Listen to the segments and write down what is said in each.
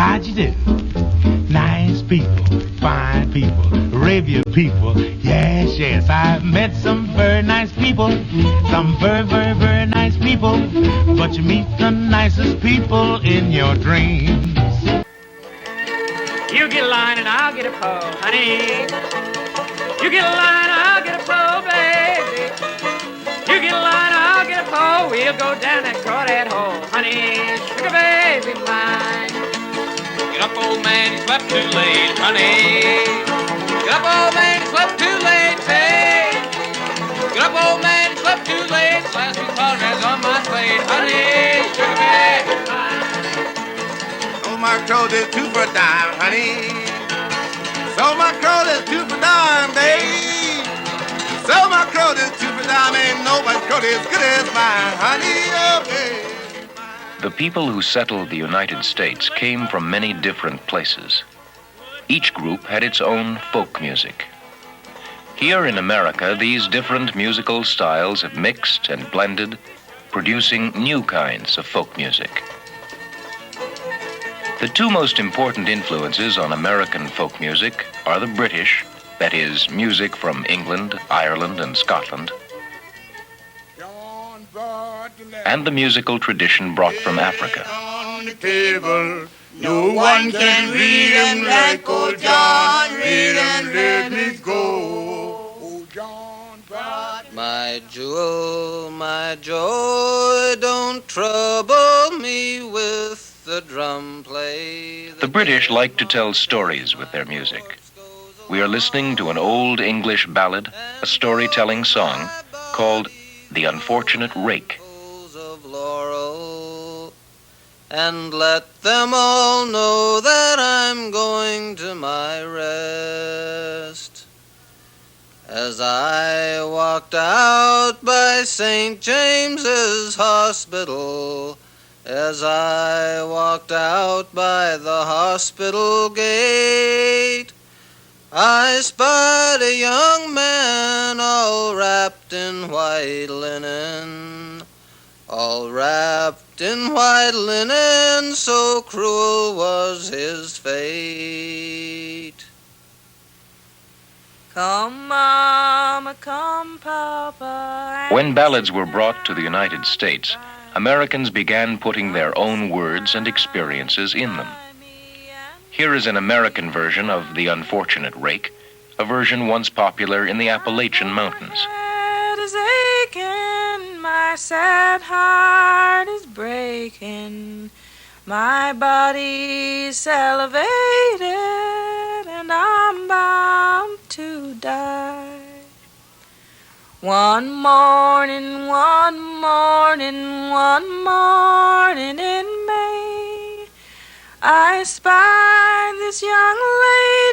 How'd you do? Nice people, fine people, review people. Yes, yes, I've met some very nice people. Some very, very, very nice people. But you meet the nicest people in your dreams. You get a line and I'll get a pole, honey. You get a line, I'll get a pole, baby. You get a line, I'll get a pole. We'll go down that crawdad hole, honey. Sugar baby mine. Get up, old man, you slept too late, honey. Get up, old man, you slept too late, say. Get up, old man, you slept too late. Last week's holidays on my plate, honey. Sugar baby mine. Oh, my clothes is 2 for a dime, honey. So my clothes is 2 for a dime, babe. So my clothes is 2 for a dime. Ain't nobody's clothes as good as mine, honey. Oh, babe. The people who settled the United States came from many different places. Each group had its own folk music. Here in America, these different musical styles have mixed and blended, producing new kinds of folk music. The two most important influences on American folk music are the British, that is, music from England, Ireland, and Scotland, and the musical tradition brought from Africa. On the table, no one can read him like old John. Read and let me go. Old John brought my joy, don't trouble me with the drum play. The British like to tell stories with their music. We are listening to an old English ballad, a storytelling song called The Unfortunate Rake. Of laurel, and let them all know that I'm going to my rest. As I walked out by St. James's Hospital, as I walked out by the hospital gate, I spied a young man all wrapped in white linen, all wrapped in white linen, so cruel was his fate. Come, Mama, come, Papa. When ballads were brought to the United States, Americans began putting their own words and experiences in them. Here is an American version of The Unfortunate Rake, a version once popular in the Appalachian Mountains. My head is aching, my sad heart is breaking, my body's salivated, and I'm bound to die. One morning in May, I spied this young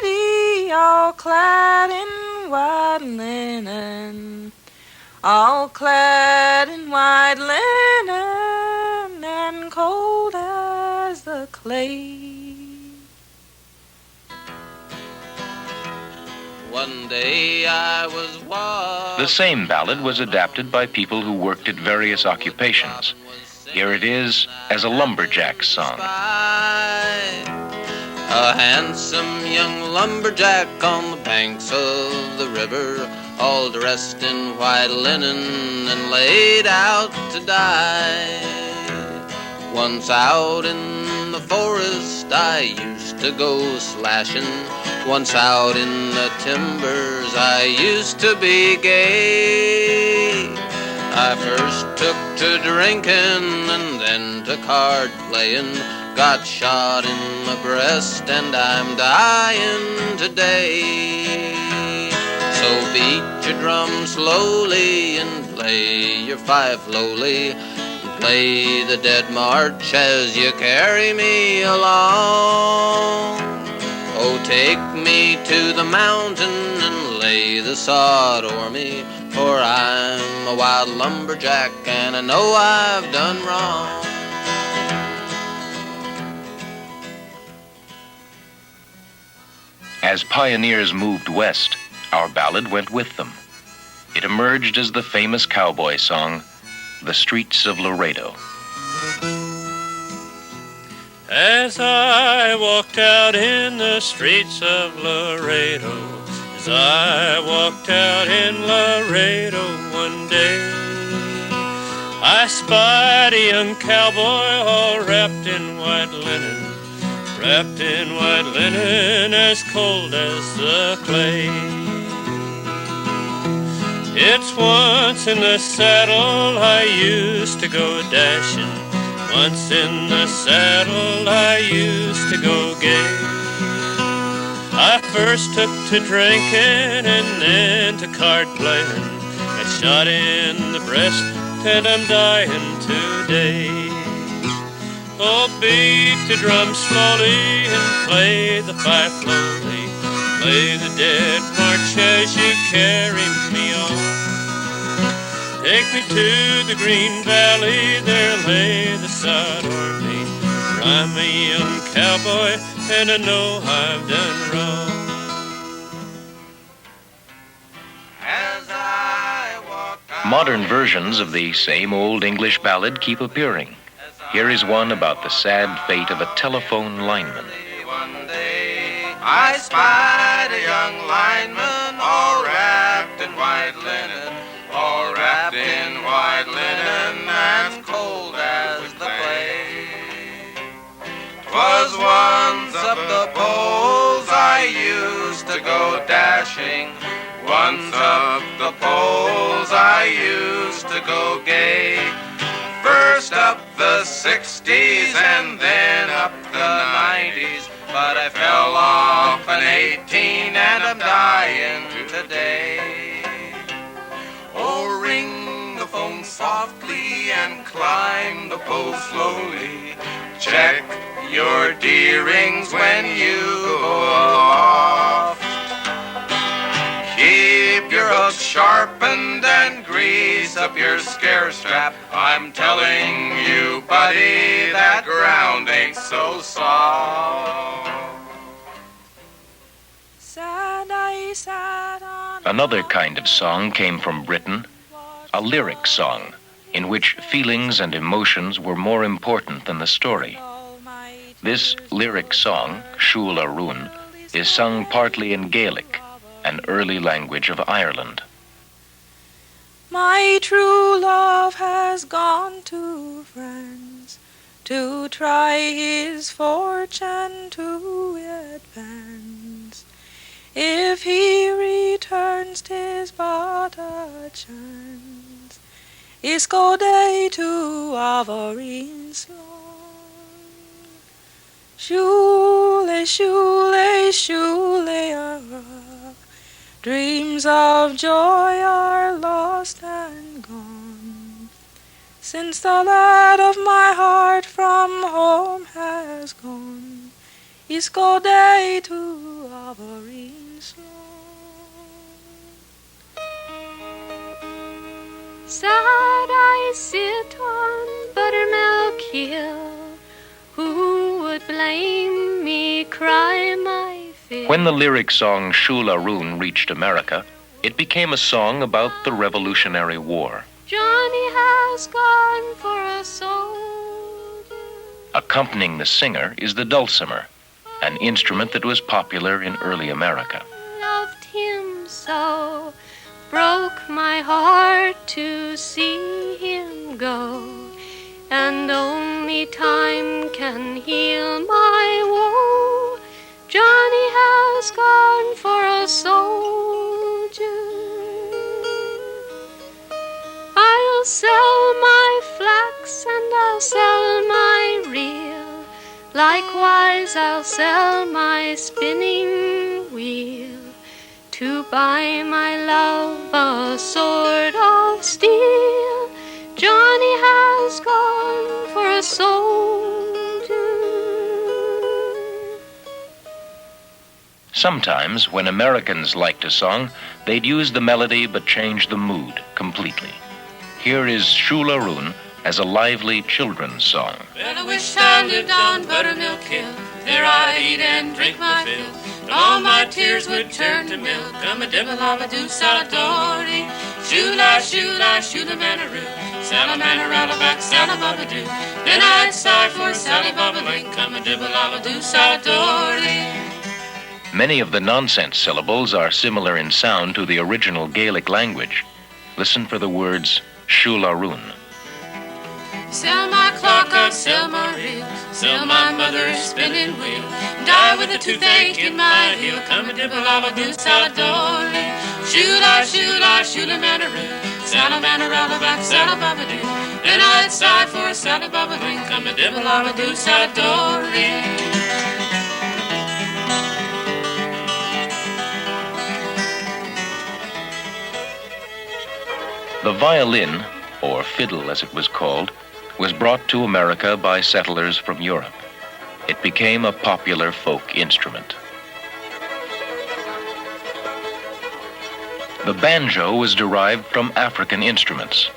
lady all clad in white linen, all clad in white linen and cold as the clay. One day I was walking. The same ballad was adapted by people who worked at various occupations. Here it is as a lumberjack song. A handsome young lumberjack on the banks of the river, all dressed in white linen and laid out to die. Once out in the forest I used to go slashing. Once out in the timbers I used to be gay. I first took to drinking and then to card playing. Got shot in the breast and I'm dying today. So beat your drum slowly and play your fife lowly, and play the dead march as you carry me along. Oh, take me to the mountain and lay the sod o'er me, for I'm a wild lumberjack and I know I've done wrong. As pioneers moved west, our ballad went with them. It emerged as the famous cowboy song, The Streets of Laredo. As I walked out in the streets of Laredo, as I walked out in Laredo one day, I spied a young cowboy all wrapped in white linen, wrapped in white linen as cold as the clay. It's once in the saddle I used to go dashing, once in the saddle I used to go gay. I first took to drinking and then to card playing, got shot in the breast and I'm dying today. Oh, beat the drum slowly and play the fife slowly, play the dead march as you carry me on. Take me to the Green Valley, there lay the sod army. For I'm a young cowboy and I know I've done wrong. As I walk out, Modern versions of the same old English ballad keep appearing. Here is one about the sad fate of a telephone lineman. one day I spied a young lineman all wrapped in white linen, all wrapped in white linen, as cold as the clay. 'Twas once up the poles I used to go dashing, once up the poles I used to go gay. First up the 60s and then up the 90s, but I fell off an 18 and I'm dying today. Oh, ring the phone softly and climb the pole slowly. Check your D-rings when you go aloft. Keep your hooks sharpened and grease up your scare strap. I'm telling you, buddy, that ground ain't so soft. Sad I sat on Another kind of song came from Britain, a lyric song, in which feelings and emotions were more important than the story. This lyric song, Shula Rún, is sung partly in Gaelic, an early language of Ireland. My true love has gone to France to try his fortune to advance. If he returns, 'tis but a chance. Isco day to Avarine's long. Shule, shule, shule, dreams of joy are lost and gone, since the lad of my heart from home has gone. Isco day to Avarine's lawn. Sad I sit on Buttermilk Hill, who would blame me, cry my fill. When the lyric song Shula Rún reached America, it became a song about the Revolutionary War. Johnny has gone for a soldier. Accompanying the singer is the dulcimer, an instrument that was popular in early America. Loved him so, broke my heart to see him go, and only time can heal my woe. Johnny has gone for a soldier. I'll sell my flax and I'll sell my reel, likewise I'll sell my spinning wheel, to buy my love a sword of steel. Johnny has gone for a soldier. Sometimes, when Americans liked a song, they'd use the melody but change the mood completely. Here is Shula Rún as a lively children's song. Well, I wish I lived on Buttermilk Hill. There I'd eat and drink my fill, and all my tears would turn to milk. I'm a dibble-lobba-doo saladori, shula, shula, shula manaroo. Sally-man-a-rattle-back, Sally-baba-doo. Then I'd sigh for Sally-baba-link, come a dibble-lalla-doo, Sally-dorlee. Many of the nonsense syllables are similar in sound to the original Gaelic language. Listen for the words shularoon. Sell my clock, I'll sell my reel, sell my mother's spinning wheel, die with a toothache in my heel, come a dibble-lalla-doo, Sally-dorlee. Shula, shula, shula-man-a-roo, Sally-man-a-rattle-back, Sally-baba-doo. Then I'd sigh for a Sally-baba-doo, come a dibble-lalla-doo, Sally-dorlee. The violin, or fiddle as it was called, was brought to America by settlers from Europe. It became a popular folk instrument. The banjo was derived from African instruments.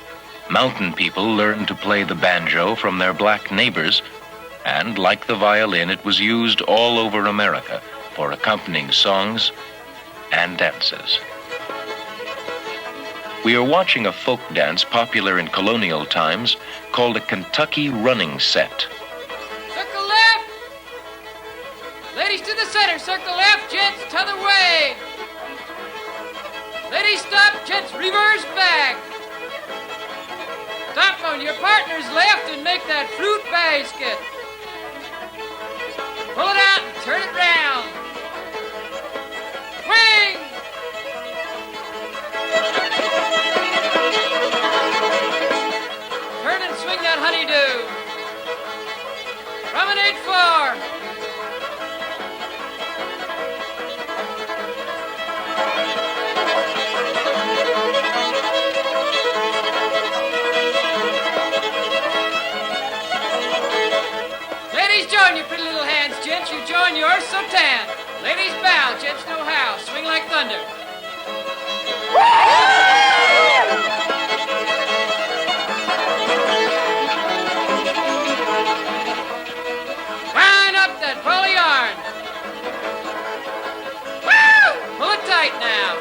Mountain people learned to play the banjo from their black neighbors, and like the violin, it was used all over America for accompanying songs and dances. We are watching a folk dance popular in colonial times called a Kentucky running set. Circle left. Ladies to the center. Circle left. Gents, t'other way. Ladies stop. Gents, reverse back. Stop on your partner's left and make that fruit basket. Pull it out and turn it round. Swing. Turn and swing that honeydew. Promenade 4. Ladies, join your pretty little hands. Gents, you join yours so tan. Ladies, bow. Gents know how. Swing like thunder. Wind up that ball of yarn. Woo! Pull it tight now.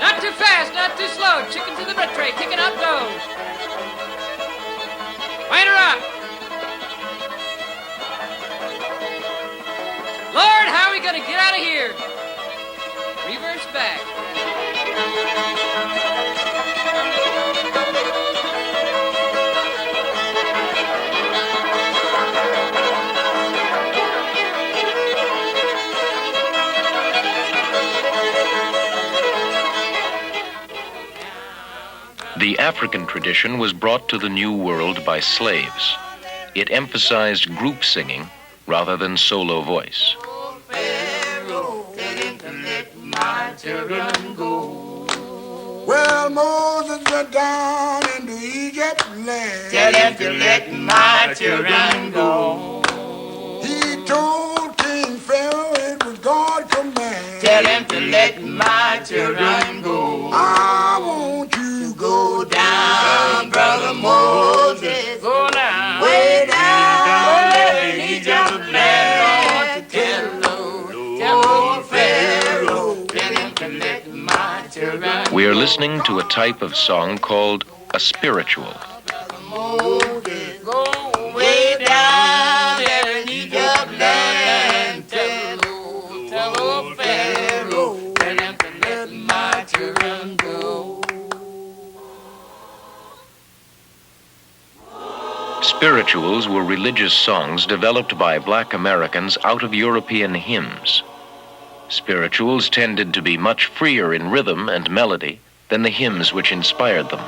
Not too fast, not too slow. Chicken to the bread tray, kicking up dough. Wind her up. Lord, how are we gonna get out of here? Reverse back. The African tradition was brought to the New World by slaves. It emphasized group singing rather than solo voice. Well, Moses went down into Egypt land. Tell him to let my children go. He told King Pharaoh it was God's command. Tell him to let my children go. I want you to go Down, brother Moses. Go now. Way down in Egypt land. Tell old Pharaoh. Tell him to let my children We are listening to a type of song called a spiritual. Moses. Go way down there in Egypt land. Tell old Pharaoh. Tell him to let my children go. Spirituals were religious songs developed by black Americans out of European hymns. Spirituals tended to be much freer in rhythm and melody than the hymns which inspired them.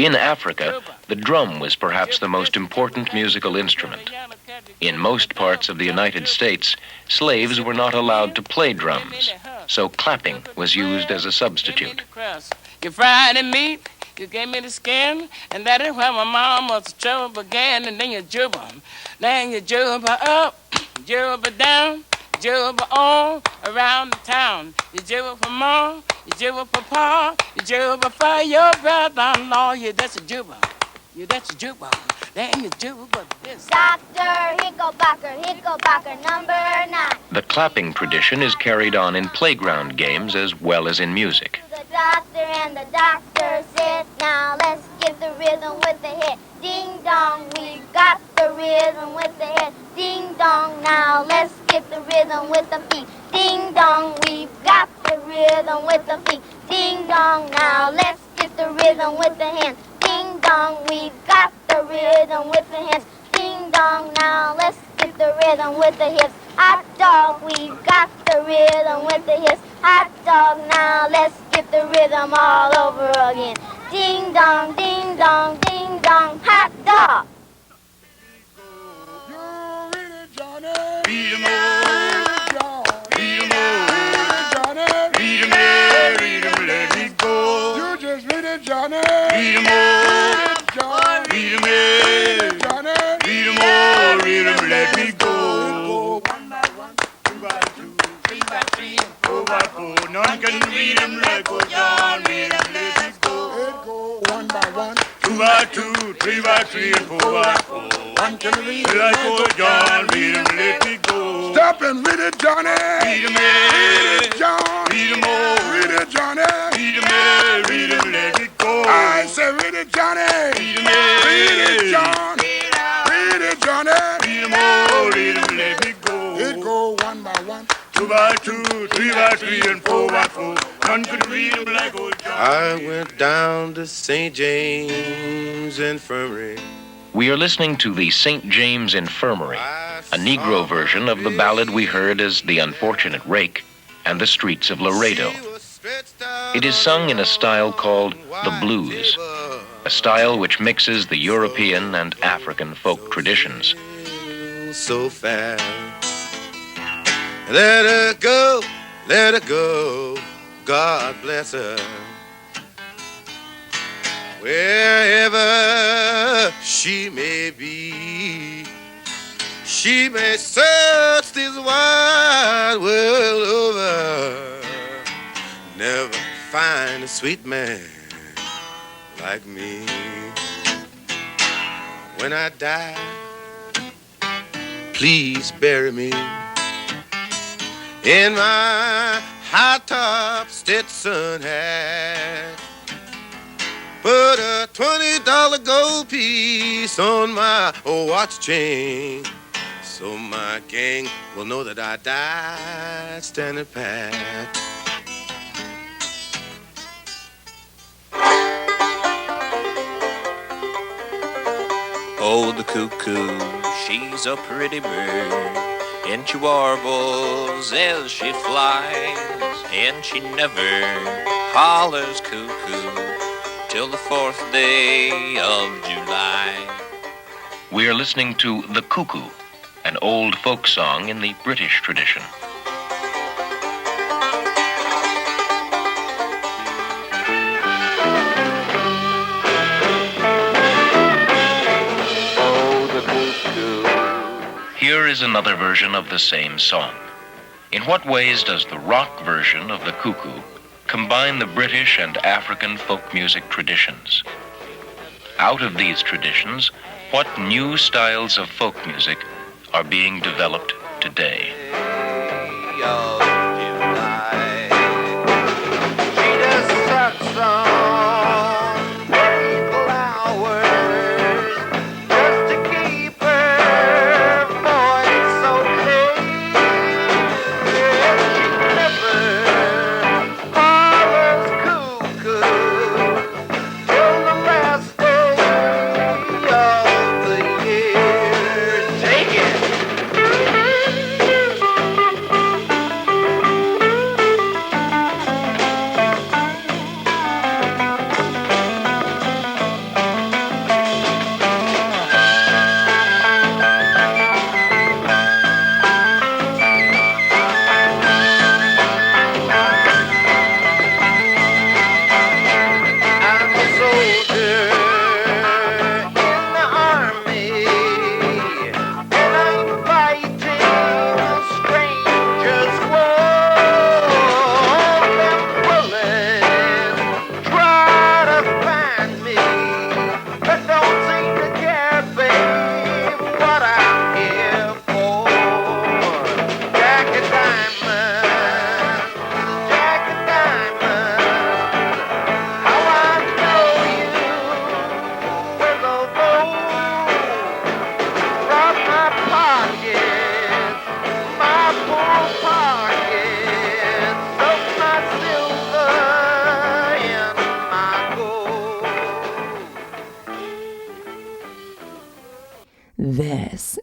In Africa, the drum was perhaps the most important musical instrument. In most parts of the United States, slaves were not allowed to play drums, so clapping was used as a substitute. You fried the meat, you gave me the skin, and that is where my mama's trouble began, and then you jubber. Then you jubber up, jubber down, jubber all around the town. You jubber for mom, you jubber for pa, you jubber for your brother-in-law. You that's a jubber, you that's a jubber. Then you jubber this. Dr. Hickelbacher, number 9. The clapping tradition is carried on in playground games as well as in music. The doctor and the doctor said, now let's get the rhythm with the hit. Ding dong, we got the rhythm with the hit. Ding dong, now let's get the rhythm with the feet. Ding dong, we've got the rhythm with the feet. Ding dong, now let's get the rhythm with the hands. Ding dong, we've got the rhythm with the hands. Ding dong, now let's get the rhythm with the hips. Hot dog, we've got the rhythm with the hips. Hot dog, now let's get the rhythm all over again. Ding dong, ding dong, ding dong, hot dog. Read 'em all, read 'em all, read 'em, let me go. You just read it, Johnny. Read 'em all, read 'em, Johnny. Read 'em all, read 'em, let me go. 1 by 1, 2 by 2, 3 by 3, 4 by 4. None can read 'em like old John. Read 'em, let me go. It go 1 by 1, 2 by 2, 3 by 3, and 4 by 4. One can read 'em like old John. Read 'em, let me go. Stop and read it, Johnny. Read 'em, read it, John. Read 'em all. Read it, Johnny. Read 'em, read 'em, let me go. I say read it, Johnny. Read 'em, read it, John. Read it, Johnny. Read 'em all. Read 'em, let me go. It go 1 by 1, 2 by 2, 3 by 3, and 4 by 4. None could read 'em like old John. I went down to St. James Infirmary. We are listening to the St. James Infirmary, a Negro version of the ballad we heard as The Unfortunate Rake and The Streets of Laredo. It is sung in a style called the blues, a style which mixes the European and African folk traditions. So fast. Let her go, let her go. God bless her. Wherever she may be, she may search this wide world over, never find a sweet man like me. When I die, please bury me in my high-top Stetson hat. Put a $20 gold piece on my watch chain, so my gang will know that I died standing pat. Oh, the cuckoo, she's a pretty bird, and she warbles as she flies, and she never hollers cuckoo till the 4th day of July. We are listening to The Cuckoo, an old folk song in the British tradition. Oh, the cuckoo. Here is another version of the same song. In what ways does the rock version of The Cuckoo combine the British and African folk music traditions? Out of these traditions, what new styles of folk music are being developed today?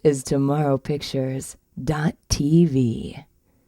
is Tomorrowpictures.TV.